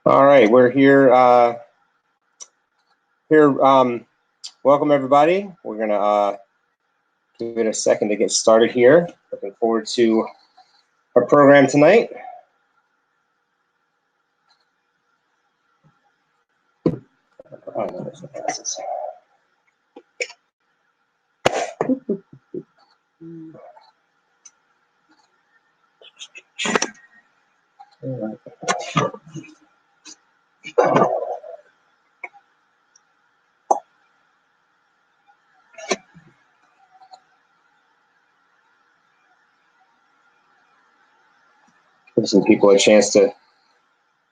All right, we're here. Welcome everybody. We're gonna give it a second to get started here. Looking forward to our program tonight. Oh, no, there's no glasses. Give some people a chance to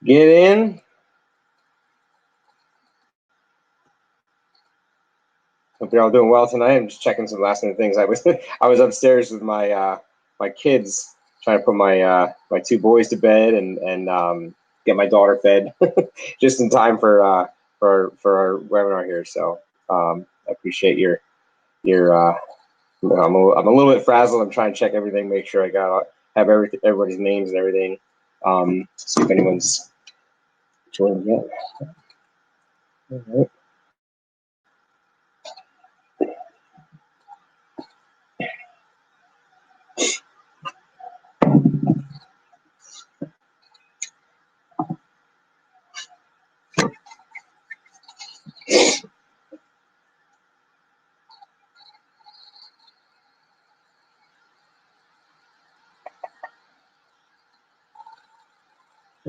get in. Hope you're all doing well tonight. I'm just checking some last minute things. I was upstairs with my my kids, trying to put my my two boys to bed and get my daughter fed, just in time for our webinar here. So I appreciate your I'm a little bit frazzled. I'm trying to check everything, make sure I have everybody's names and everything. See if anyone's joined yet. All right.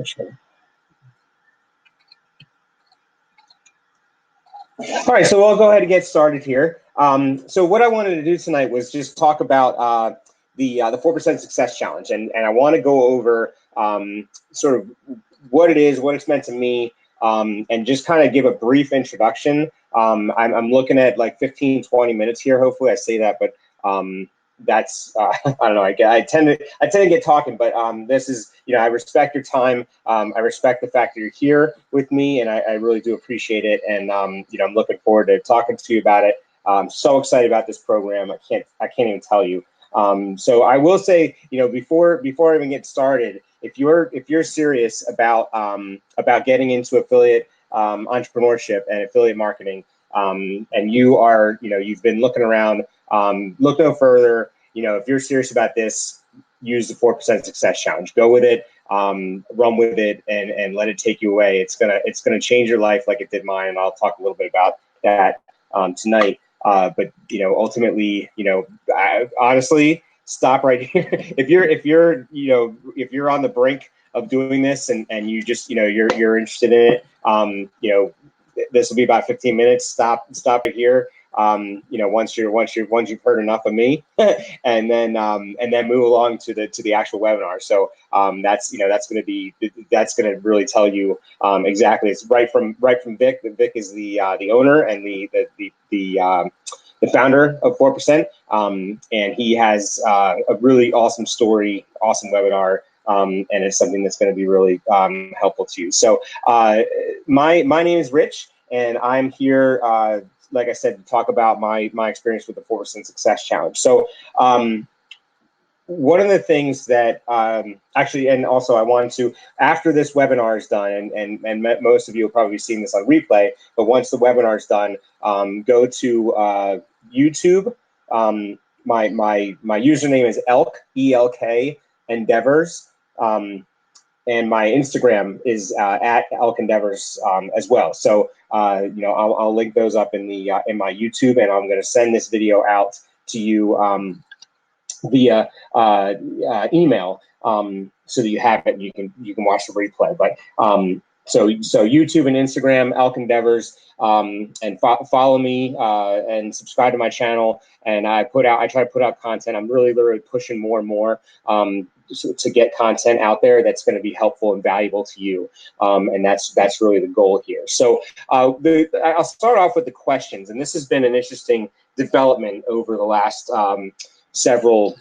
Sure. All right, so I'll go ahead and get started here. So what I wanted to do tonight was just talk about the 4% Success Challenge, and I want to go over sort of what it is, what it's meant to me, and just kind of give a brief introduction. I'm looking at like 15, 20 minutes here. Hopefully I say that, but that's I don't know. I tend to get talking, but this is, I respect your time. I respect the fact that you're here with me, and I really do appreciate it. And I'm looking forward to talking to you about it. I'm so excited about this program. I can't even tell you. So I will say, before I even get started, if you're serious about getting into affiliate entrepreneurship and affiliate marketing, and you are, you've been looking around, look no further. If you're serious about this, use the 4% Success Challenge. Go with it, run with it, and let it take you away. It's gonna change your life like it did mine, and I'll talk a little bit about that tonight. But ultimately, honestly, stop right here. If you're on the brink of doing this and you just you're interested in it, this will be about 15 minutes. Stop right here. Once you've heard enough of me, and then move along to the actual webinar. So that's going to really tell you exactly. It's right from Vic. Vic is the owner and the founder of 4%, and he has a really awesome story, awesome webinar. And it's something that's going to be really helpful to you. So my name is Rich, and I'm here, like I said, to talk about my experience with the 4% Success Challenge. So one of the things that actually, and also I wanted to, after this webinar is done, and most of you will probably be seeing this on replay, but once the webinar is done, go to YouTube. My username is ELK, E-L-K, Endeavors. And my Instagram is at Elk Endeavors as well. So I'll link those up in my YouTube, and I'm going to send this video out to you via email, so that you have it and you can watch the replay. But so YouTube and Instagram, Elk Endeavors, and follow me and subscribe to my channel. And I try to put out content. I'm really pushing more and more to get content out there that's going to be helpful and valuable to you. And that's really the goal here. So I'll start off with the questions, and this has been an interesting development over the last several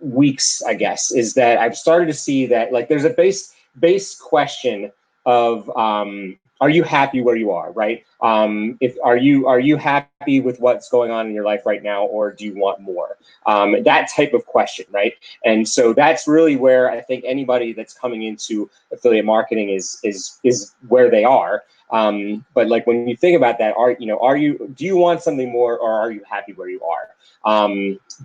weeks, I guess, is that I've started to see that, like, there's a base question of are you happy where you are, right? If are you happy with what's going on in your life right now, or do you want more? That type of question, right? And so that's really where I think anybody that's coming into affiliate marketing is where they are. But like when you think about that, do you want something more, or are you happy where you are?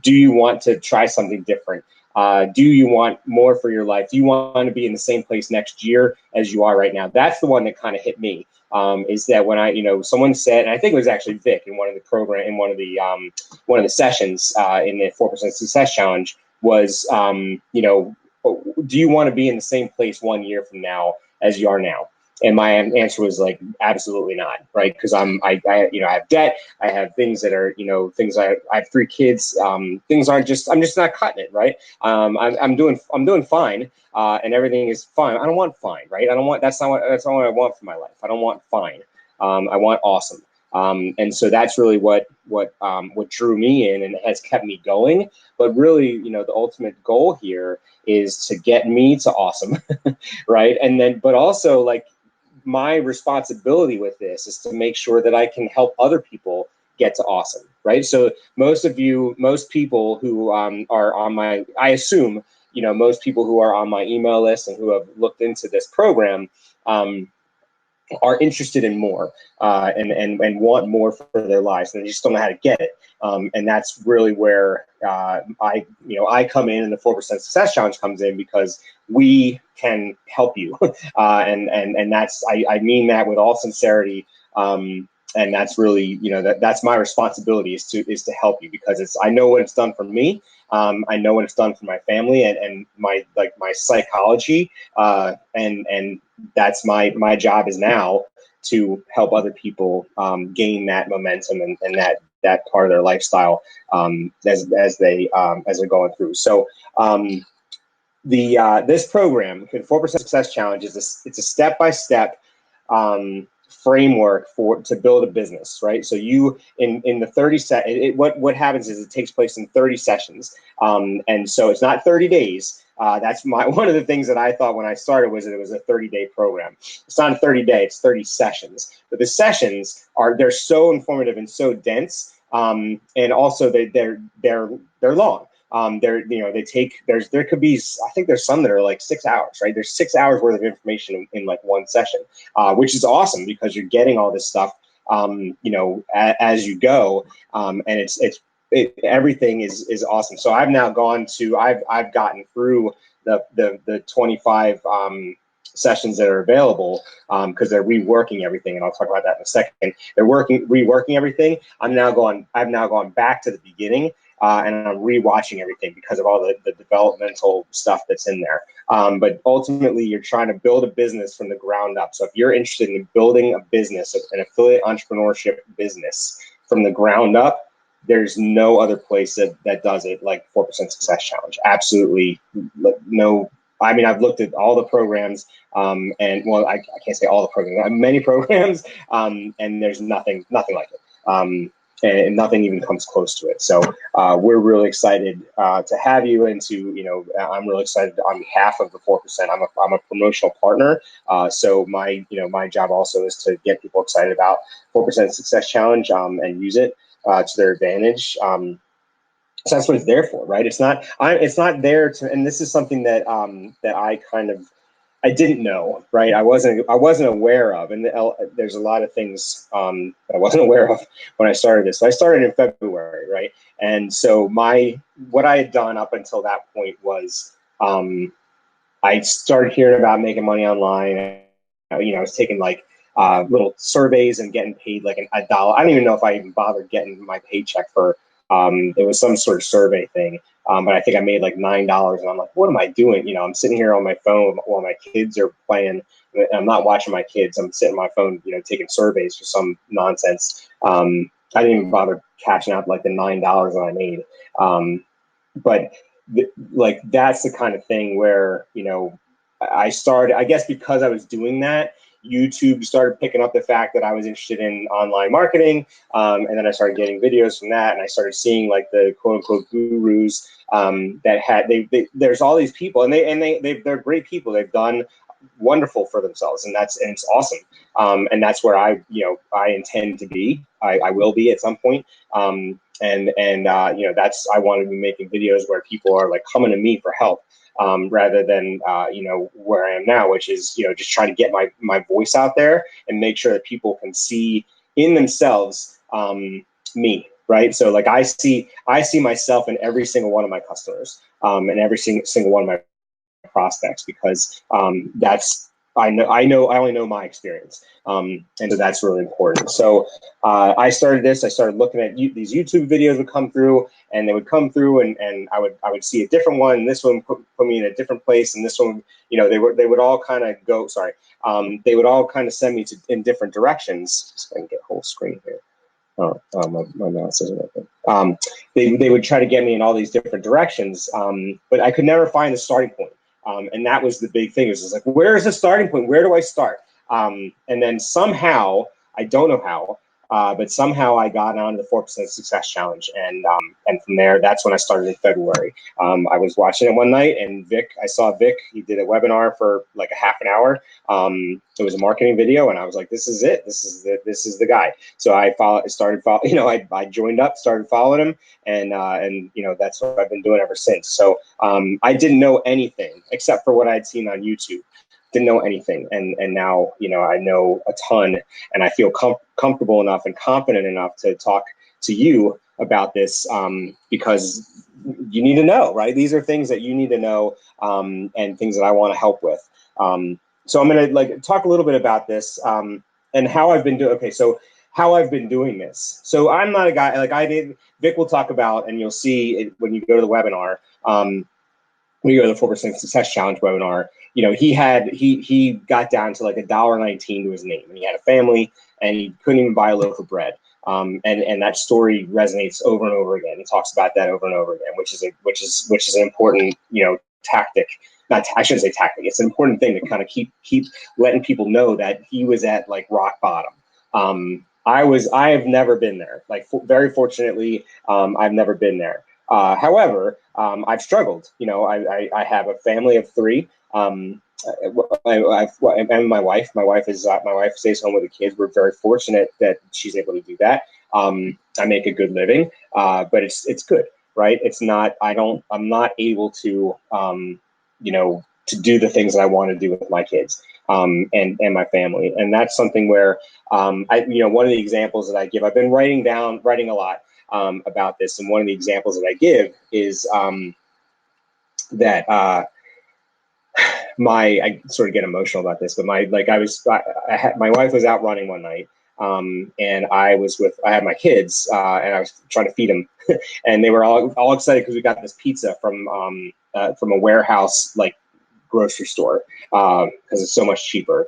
Do you want to try something different? Do you want more for your life? Do you want to be in the same place next year as you are right now? That's the one that kind of hit me. Is that when someone said, and I think it was actually Vic in one of the sessions in the 4% Success Challenge was, do you want to be in the same place 1 year from now as you are now? And my answer was like, absolutely not, right? Because I have debt, I have things that are, I have 3 kids, things aren't just, I'm just not cutting it, right? I'm doing fine, and everything is fine. I don't want fine, right? That's not what I want for my life. I don't want fine. I want awesome. And so that's really what drew me in and has kept me going. But really, the ultimate goal here is to get me to awesome, right? And then, but also like, my responsibility with this is to make sure that I can help other people get to awesome, right? So most people who are on my, I assume, most people who are on my email list and who have looked into this program are interested in more and want more for their lives, and they just don't know how to get it. And that's really where I come in, and the 4% Success Challenge comes in, because we can help you, and that's I mean that with all sincerity. And that's really, that's my responsibility is to help you, because I know what it's done for me. I know what it's done for my family and my psychology, and that's my job is now to help other people gain that momentum and that part of their lifestyle as they're going through. So this program, the 4% Success Challenge, it's a step-by-step framework to build a business, right? So you in the 30 what happens is it takes place in 30 sessions, and so it's not 30 days. That's one of the things that I thought when I started was that it was a 30-day program. It's not a 30-day; it's 30 sessions. But the sessions they're so informative and so dense, and also they're long. There could be, I think there's some that are like 6 hours, right? There's 6 hours worth of information in like one session, which is awesome because you're getting all this stuff, as you go, and everything is awesome. So I've now I've gotten through the 25 sessions that are available, because they're reworking everything, and I'll talk about that in a second. They're reworking everything. I've now gone back to the beginning, and I'm rewatching everything because of all the developmental stuff that's in there. But ultimately, you're trying to build a business from the ground up. So if you're interested in building a business, an affiliate entrepreneurship business from the ground up, there's no other place that does it like 4% Success Challenge. Absolutely no. I mean, I've looked at all the programs, and well, I can't say all the programs. I have many programs, and there's nothing like it. And nothing even comes close to it. So we're really excited to have you, and I'm really excited on behalf of the 4%. I'm a promotional partner, so my job also is to get people excited about 4% Success Challenge and use it to their advantage. So that's what it's there for, right? It's not there to, and this is something that I didn't know, right? I wasn't aware of, and there's a lot of things that I wasn't aware of when I started this. So I started in February, right? And so what I had done up until that point was I started hearing about making money online. I was taking like little surveys and getting paid like $1. I don't even know if I even bothered getting my paycheck for. It was some sort of survey thing. But I think I made like $9, and I'm like, what am I doing? I'm sitting here on my phone while my kids are playing. I'm not watching my kids. I'm sitting on my phone, taking surveys for some nonsense. I didn't even bother catching out like the $9 that I made. But that's the kind of thing where, I started, I guess because I was doing that, YouTube started picking up the fact that I was interested in online marketing, and then I started getting videos from that, and I started seeing like the quote unquote gurus that had there's all these people, and they're great people. They've done wonderful for themselves, and it's awesome. And that's where I intend to be. I will be at some point. That's, I want to be making videos where people are like coming to me for help, rather than where I am now, which is just trying to get my voice out there and make sure that people can see in themselves me, right? So like I see myself in every single one of my customers, and every single one of my prospects, because I only know my experience, and so that's really important. So I started looking at these YouTube videos would come through, and they would come through, and I would see a different one, and this one put me in a different place, and this one, they would all kind of go, they would all kind of send me in different directions. Just so I can get whole screen here. My mouse isn't working. They would try to get me in all these different directions, but I could never find the starting point. And that was the big thing. It was just like, where is the starting point? Where do I start? And then somehow, I don't know how, but somehow I got onto the 4% Success Challenge, and from there, that's when I started in February. I was watching it one night, and I saw Vic. He did a webinar for like a half an hour. It was a marketing video, and I was like, "This is it. This is the guy." So I joined up, started following him, and that's what I've been doing ever since. So I didn't know anything except for what I'd seen on YouTube. Didn't know anything, and now I know a ton, and I feel comfortable enough and confident enough to talk to you about this, because you need to know, right? These are things that you need to know, and things that I want to help with. So I'm gonna talk a little bit about this, and how I've been doing. Okay, so how I've been doing this. So I'm not a guy like I did. Vic will talk about, and you'll see it when you go to the webinar. When you go to the 4% Success Challenge webinar, he got down to like $1.19 to his name, and he had a family, and he couldn't even buy a loaf of bread. And that story resonates over and over again. He talks about that over and over again, which is an important tactic. I shouldn't say tactic. It's an important thing to kind of keep letting people know that he was at like rock bottom. I have never been there. Like very fortunately, I've never been there. However, I've struggled. I have a family of 3. And my wife. My wife stays home with the kids. We're very fortunate that she's able to do that. I make a good living, but it's good, right? It's not. I'm not able to, to do the things that I want to do with my kids, and my family. And that's something where, one of the examples that I give. I've been writing a lot. About this, and one of the examples that I give is that I sort of get emotional about this, but my wife was out running one night, and I had my kids, and I was trying to feed them, and they were all excited because we got this pizza from a warehouse like grocery store, because it's so much cheaper,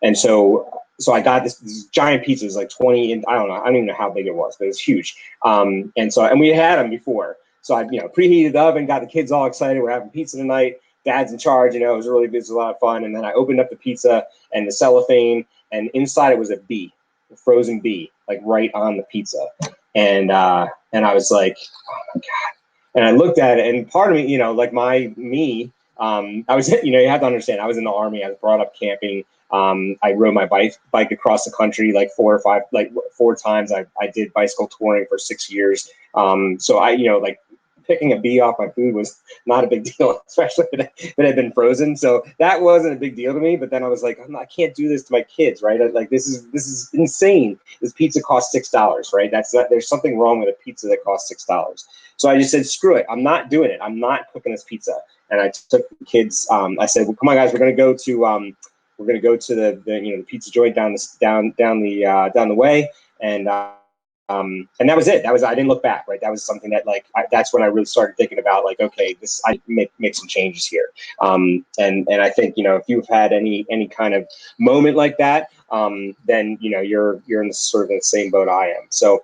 and so I got this giant pizza. It was like 20, and I don't even know how big it was, but it was huge. And we had them before. So I, preheated the oven, got the kids all excited. We're having pizza tonight. Dad's in charge. It was it was a lot of fun. And then I opened up the pizza and the cellophane, and inside it was a frozen bee, like right on the pizza. And I was like, oh my God. And I looked at it, and part of me, I was, you have to understand, I was in the Army. I was brought up camping. I rode my bike across the country like 4 times. I did bicycle touring for 6 years. So I, picking a bee off my food was not a big deal, especially if it had been frozen. So that wasn't a big deal to me. But then I was like, I can't do this to my kids, right? This is insane. This pizza costs $6, right? There's something wrong with a pizza that costs $6. So I just said, screw it. I'm not doing it. I'm not cooking this pizza. And I took the kids. I said, well, come on, guys, we're gonna go to the pizza joint down the way, and that was it. I didn't look back, right? That was something that that's when I really started thinking about okay, I make some changes here. And I think if you've had any kind of moment like that, then you're in the sort of the same boat I am. So.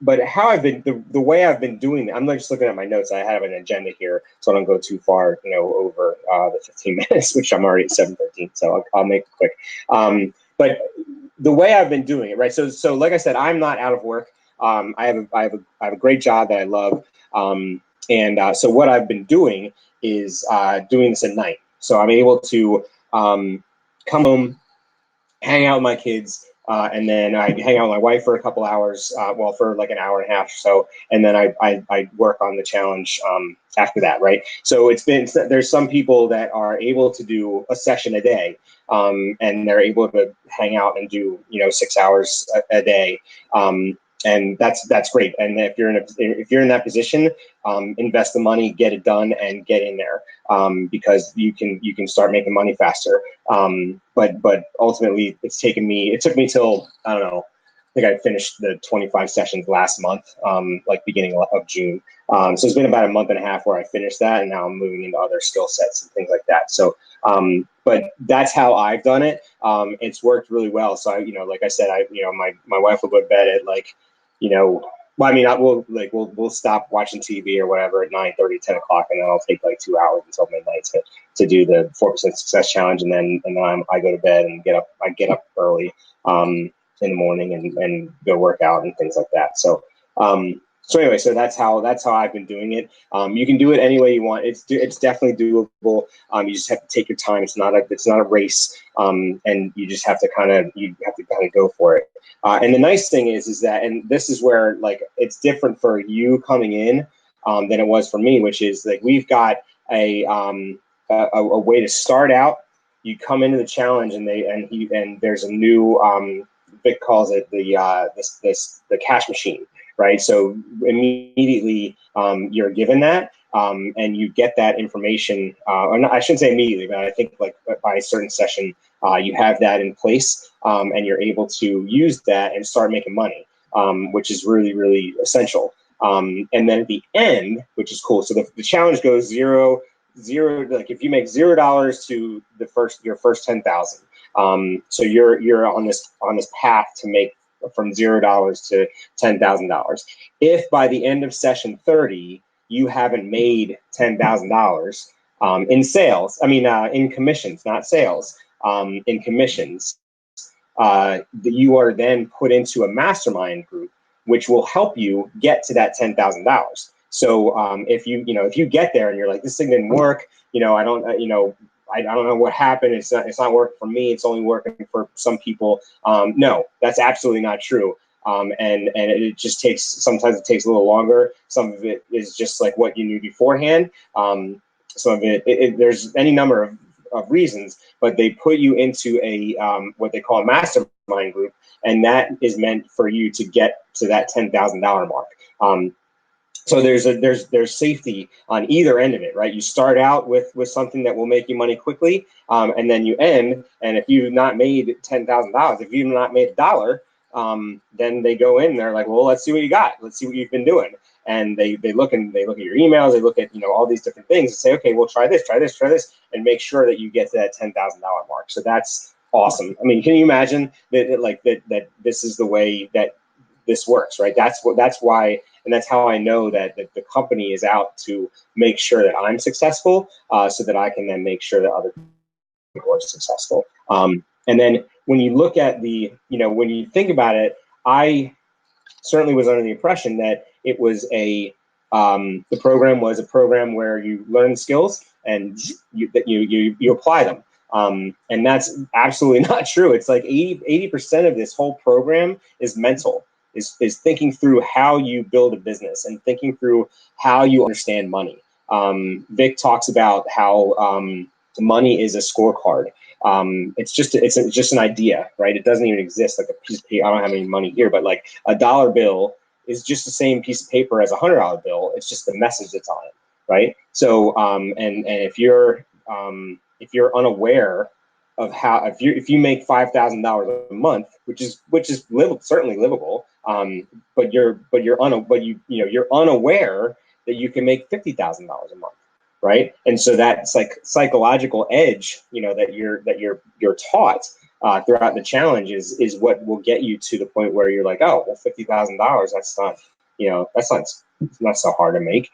But how I've been, the way I've been doing it, I'm not just looking at my notes. I have an agenda here, so I don't go too far, over the 15 minutes, which I'm already at 7:13. So I'll make it quick. But the way I've been doing it, right? So like I said, I'm not out of work. I have a great job that I love. So what I've been doing is doing this at night. So I'm able to come home, hang out with my kids, and then I hang out with my wife for a couple hours, well, for like an hour and a half or so, and then I work on the challenge after that, right? So there's some people that are able to do a session a day, and they're able to hang out and do 6 hours a day. And that's great. And if you're in that position, invest the money, get it done, and get in there, because you can start making money faster. But ultimately, it took me till, I don't know, I think I finished the 25 sessions last month, like beginning of June. So it's been about a month and a half where I finished that, and now I'm moving into other skill sets and things like that. So, but that's how I've done it. It's worked really well. So like I said, my wife will go to bed at like, well, I mean, we'll stop watching TV or whatever at 9:30, 10 o'clock, and then I'll take like 2 hours until midnight to do the 4% Success Challenge, and then I go to bed and I get up early in the morning and go work out and things like that. So anyway, so that's how I've been doing it. You can do it any way you want. It's definitely doable. You just have to take your time. It's not a race, and you just have to kind of go for it. And the nice thing is that, and this is where like it's different for you coming in than it was for me, which is like we've got a way to start out. You come into the challenge, and there's a new Vic calls it the cash machine, right? So immediately you're given that, and you get that information. Or not, I shouldn't say immediately, but I think like by a certain session, you have that in place, and you're able to use that and start making money, which is really, really essential. And then at the end, which is cool. So the challenge goes zero. Like if you make $0 to your first 10,000, so you're on this path to make from $0 to $10,000. If by the end of session 30 you haven't made $10,000 in sales, in commissions, not sales, in commissions, you are then put into a mastermind group, which will help you get to that $10,000. So if you get there and you're like, this thing didn't work, I don't know what happened. It's not working for me. It's only working for some people. No, that's absolutely not true. And it just sometimes it takes a little longer. Some of it is just like what you knew beforehand. Some of it there's any number of reasons, but they put you into a what they call a mastermind group, and that is meant for you to get to that $10,000 mark. So there's safety on either end of it, right? You start out with something that will make you money quickly, and then you end. And if you've not made $10,000, if you've not made $1, then they go in. They're like, well, let's see what you got. Let's see what you've been doing. And they look at your emails. They look at all these different things and say, okay, well, try this, and make sure that you get to that $10,000 mark. So that's awesome. I mean, can you imagine that this is the way that this works, right? That's why. And that's how I know that the company is out to make sure that I'm successful, so that I can then make sure that other people are successful. And then when you look at when you think about it, I certainly was under the impression that it was the program was a program where you learn skills and you apply them. And that's absolutely not true. It's like 80% of this whole program is mental. Is thinking through how you build a business and thinking through how you understand money. Vic talks about how money is a scorecard. It's just an idea, right? It doesn't even exist like a piece of paper. I don't have any money here, but like a dollar bill is just the same piece of paper as a $100 bill. It's just the message that's on it, right? So and if you're unaware of how, if you make $5,000 a month, which is certainly livable, but you're unaware that you can make $50,000 a month, right? And so that's like psychological edge, that you're taught throughout the challenge is what will get you to the point where you're like, oh, well, $50,000, that's not, it's not so hard to make.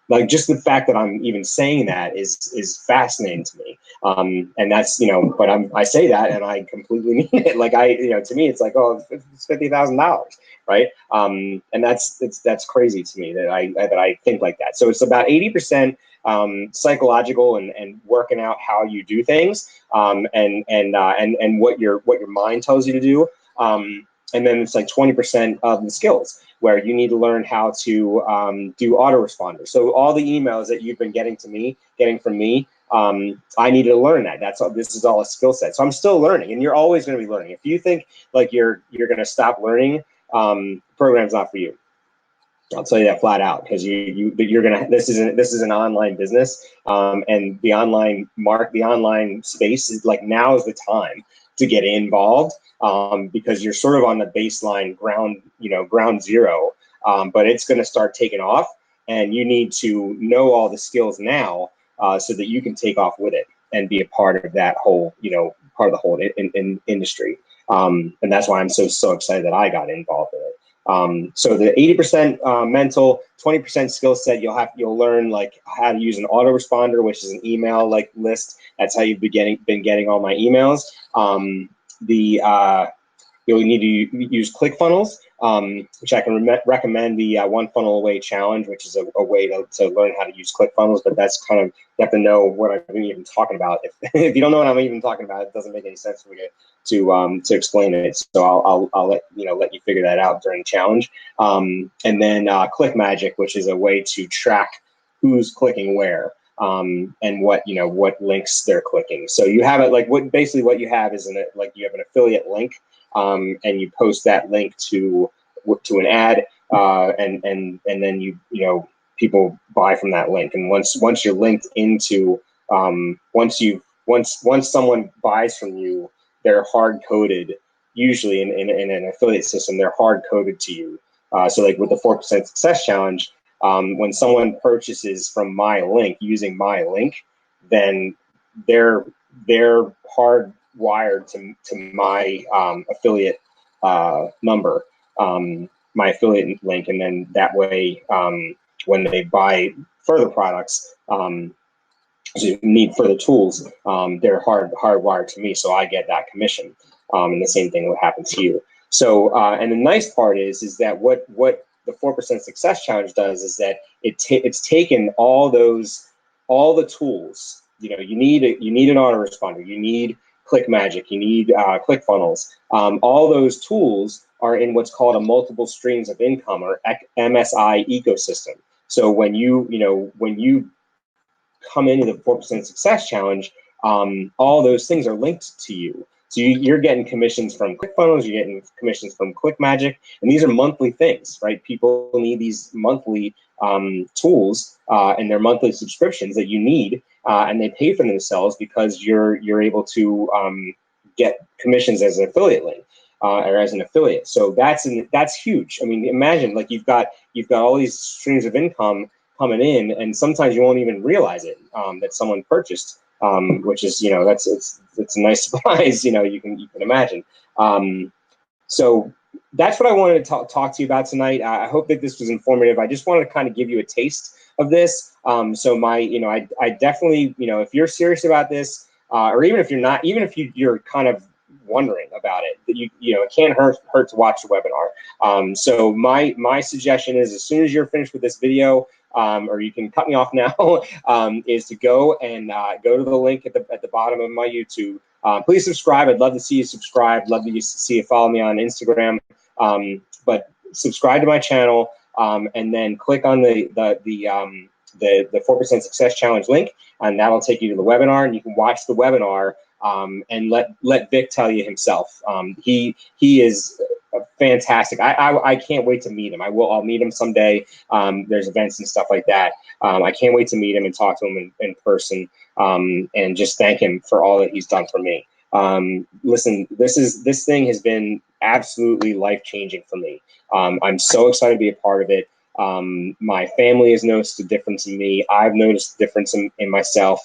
Like just the fact that I'm even saying that is fascinating to me. And that's, but I say that and I completely mean it. Like to me, it's like, oh, it's $50,000, right? And that's crazy to me that I think like that. So it's about 80% psychological and working out how you do things, and what your mind tells you to do. And then it's like 20% of the skills, where you need to learn how to do autoresponders. So all the emails that you've been getting from me, I need to learn that. This is all a skill set. So I'm still learning, and you're always going to be learning. If you think like you're going to stop learning, program's not for you. I'll tell you that flat out, because you're gonna. This is an online business, and the online space is like, now is the time to get involved, because you're sort of on the baseline ground zero, but it's going to start taking off, and you need to know all the skills now, so that you can take off with it and be a part of that whole part of the whole industry. And that's why I'm so excited that I got involved in it. So the 80% mental, 20% skill set, you'll learn like how to use an autoresponder, which is an email like list. That's how you've been getting all my emails. You'll need to use ClickFunnels, which I can recommend the One Funnel Away Challenge, which is a way to learn how to use ClickFunnels. But that's kind of, you have to know what I'm even talking about. If you don't know what I'm even talking about, it doesn't make any sense for me to explain it. So I'll let you figure that out during the challenge. And then Click Magic, which is a way to track who's clicking where. And what links they're clicking. So you have it like what you have is you have an affiliate link, and you post that link to an ad, and then people buy from that link. And once you're linked into once someone buys from you, they're hard coded. Usually in an affiliate system, they're hard coded to you. So like with the 4% Success Challenge. When someone purchases from my link using my link, then they're hardwired to my affiliate number, my affiliate link, and then that way, when they buy further products, so need further tools, they're hardwired to me, so I get that commission. And the same thing will happen to you. So, and the nice part is that what the 4% Success Challenge does is that it's taken all the tools. You need an autoresponder, you need Click Magic, you need ClickFunnels. All those tools are in what's called a multiple streams of income, or MSI ecosystem. So when you come into the 4% Success Challenge, all those things are linked to you. So you're getting commissions from ClickFunnels, you're getting commissions from Click Magic, and these are monthly things, right? People need these monthly tools, and they're monthly subscriptions that you need, and they pay for themselves because you're able to get commissions as an affiliate link, or as an affiliate. So that's huge. I mean, imagine like you've got all these streams of income coming in, and sometimes you won't even realize it, that someone purchased. Which is, it's a nice surprise, you can imagine. So that's what I wanted to talk to you about tonight. I hope that this was informative. I just wanted to kind of give you a taste of this. So I definitely, if you're serious about this, or even if you're not, even if you're kind of wondering about it, that it can't hurt to watch the webinar. So my suggestion is, as soon as you're finished with this video, or you can cut me off now, is to go to the link at the bottom of my YouTube. Please subscribe. I'd love to see you subscribe. Love to see you follow me on Instagram. But subscribe to my channel, and then click on the 4% Success Challenge link, and that'll take you to the webinar, and you can watch the webinar, and let Vic tell you himself. He is fantastic. I can't wait to meet him. I'll meet him someday. There's events and stuff like that. I can't wait to meet him and talk to him in person, and just thank him for all that he's done for me. Listen, this thing has been absolutely life-changing for me. I'm so excited to be a part of it. My family has noticed a difference in me. I've noticed a difference in myself.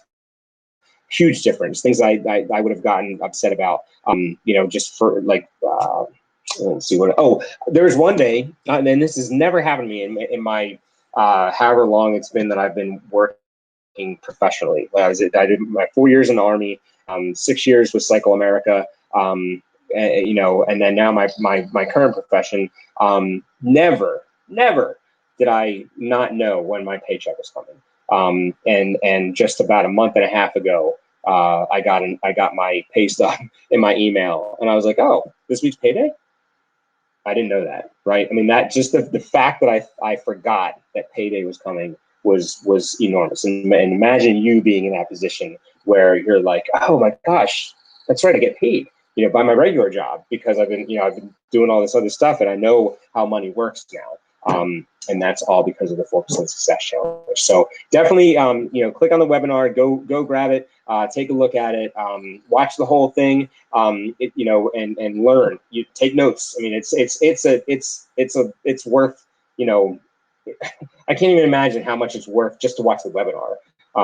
Huge difference. Things I would have gotten upset about, just for like, let's see what. Oh, there was one day, and this has never happened to me in my however long it's been that I've been working professionally. I did my 4 years in the Army, 6 years with Cycle America, you know, and then now my current profession. Never did I not know when my paycheck was coming. And just about a month and a half ago, I got my pay stub in my email, and I was like, oh, this week's payday. I didn't know that, right? I mean, that just the fact that I forgot that payday was coming was enormous. And imagine you being in that position where you're like, oh my gosh, that's right, I get paid, you know, by my regular job because I've been doing all this other stuff and I know how money works now. And that's all because of the 4% Success Challenge. So definitely, you know, click on the webinar, go grab it, take a look at it, watch the whole thing, you know, and learn. You take notes. I mean, it's worth, you know, I can't even imagine how much it's worth just to watch the webinar.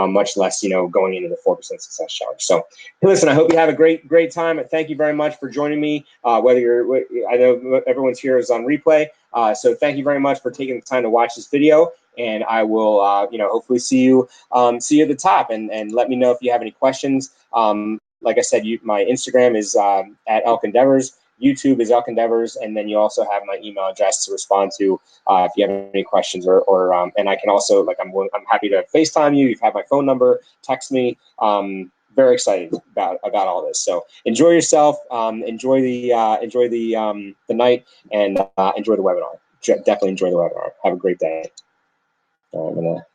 Much less, you know, going into the 4% Success Challenge. So, hey, listen, I hope you have a great time. Thank you very much for joining me. Whether I know everyone's here is on replay. So thank you very much for taking the time to watch this video. And I will, you know, hopefully see you at the top. And let me know if you have any questions. Like I said, my Instagram is at Elk Endeavors. YouTube is Elk Endeavors, and then you also have my email address to respond to if you have any questions, or and I can also, like, I'm happy to FaceTime you. You've had my phone number, text me. Very excited about all this. So enjoy yourself, enjoy the night, and enjoy the webinar. Definitely enjoy the webinar. Have a great day. I'm gonna